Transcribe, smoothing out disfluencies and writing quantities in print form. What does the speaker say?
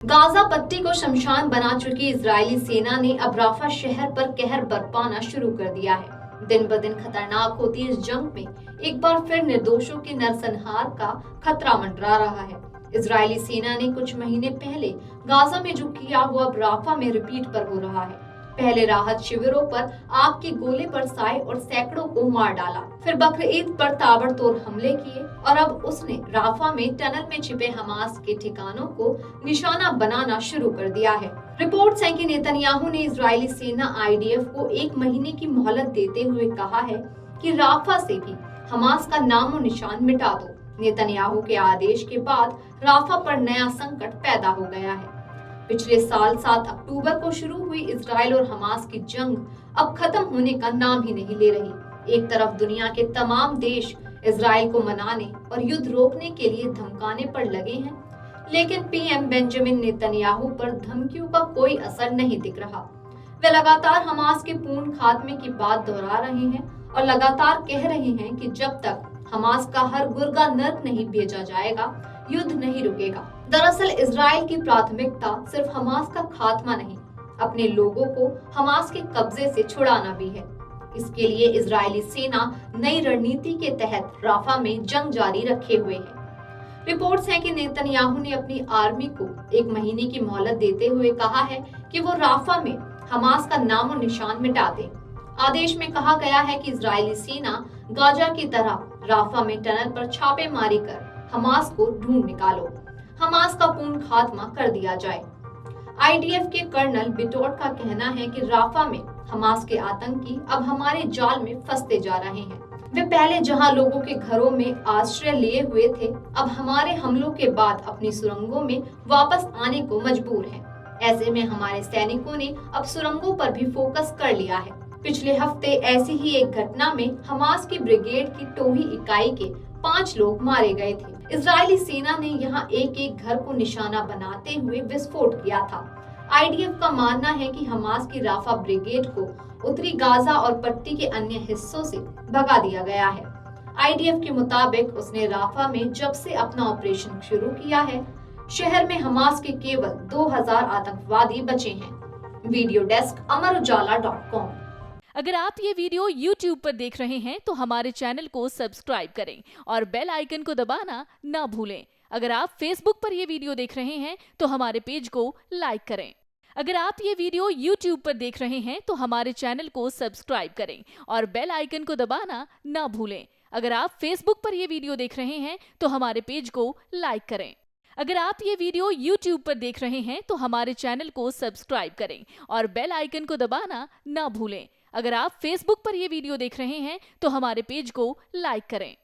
Gaza पट्टी को शमशान बना चुकी इजरायली सेना ने अब राफा शहर पर कहर बरपाना शुरू कर दिया है। दिन ब दिन खतरनाक होती इस जंग में एक बार फिर निर्दोषों के नरसंहार का खतरा मंडरा रहा है। इजरायली सेना ने कुछ महीने पहले गाजा में जो किया वो अब राफा में रिपीट पर हो रहा है। पहले राहत शिविरों पर आग के गोले बरसाए और सैकड़ों को मार डाला, फिर बकरीद पर ताबड़तोड़ हमले किए और अब उसने राफा में टनल में छिपे हमास के ठिकानों को निशाना बनाना शुरू कर दिया है। रिपोर्ट्स हैं कि नेतन्याहू ने इजरायली सेना आईडीएफ को 1 महीने की मोहलत देते हुए कहा है कि राफा से भी हमास का नामो निशान मिटा दो। नेतन्याहू के आदेश के बाद राफा पर नया संकट पैदा हो गया है। पिछले साल 7 अक्टूबर को शुरू हुई इजराइल और हमास की जंग अब खत्म होने का नाम ही नहीं ले रही। एक तरफ दुनिया के तमाम देश इजराइल को मनाने और युद्ध रोकने के लिए धमकाने पर लगे हैं, लेकिन पीएम बेंजामिन नेतन्याहू पर धमकियों का कोई असर नहीं दिख रहा। वे लगातार हमास के पूर्ण खात्मे की बात दोहरा रहे हैं और लगातार कह रहे हैं कि जब तक हमास का हर गुर्गा नर्क नहीं भेजा जाएगा, युद्ध नहीं रुकेगा। दरअसल इजराइल की प्राथमिकता सिर्फ हमास का खात्मा नहीं, अपने लोगों को हमास के कब्जे से छुड़ाना भी है। इसके लिए इजरायली सेना नई रणनीति के तहत राफा में जंग जारी रखे हुए है। रिपोर्ट्स हैं कि नेतन्याहू ने अपनी आर्मी को 1 महीने की मोहलत देते हुए कहा है कि वो राफा में हमास का नामो निशान मिटा दे। आदेश में कहा गया है कि इजरायली सेना गाजा की तरह राफा में टनल पर छापेमारी कर हमास को ढूंढ निकालो, हमास का पूर्ण खात्मा कर दिया जाए। आईडीएफ के कर्नल बिटोट का कहना है कि राफा में हमास के आतंकी अब हमारे जाल में फंसते जा रहे हैं। वे पहले जहां लोगों के घरों में आश्रय लिए हुए थे, अब हमारे हमलों के बाद अपनी सुरंगों में वापस आने को मजबूर हैं। ऐसे में हमारे सैनिकों ने अब सुरंगों पर भी फोकस कर लिया है। पिछले हफ्ते ऐसी ही एक घटना में हमास की ब्रिगेड की टोही इकाई के 5 लोग मारे गए थे। इजरायली सेना ने यहाँ एक घर को निशाना बनाते हुए विस्फोट किया था। आईडीएफ का मानना है कि हमास की राफा ब्रिगेड को उत्तरी गाजा और पट्टी के अन्य हिस्सों से भगा दिया गया है। आईडीएफ के मुताबिक उसने राफा में जब से अपना ऑपरेशन शुरू किया है, शहर में हमास के केवल 2000 आतंकवादी बचे हैं। वीडियो डेस्क अमरउजाला.com। अगर आप ये वीडियो YouTube पर देख रहे हैं तो हमारे चैनल को सब्सक्राइब करें और बेल आइकन को दबाना ना भूलें। अगर आप Facebook पर ये वीडियो देख रहे हैं तो हमारे पेज को लाइक करें। अगर आप ये वीडियो YouTube पर देख रहे हैं तो हमारे चैनल को सब्सक्राइब करें और बेल आइकन को दबाना ना भूलें। अगर आप Facebook पर ये वीडियो देख रहे हैं तो हमारे पेज को लाइक करें। अगर आप ये वीडियो YouTube पर देख रहे हैं तो हमारे चैनल को सब्सक्राइब करें और बेल आइकन को दबाना ना भूलें। अगर आप Facebook पर ये वीडियो देख रहे हैं तो हमारे पेज को लाइक करें।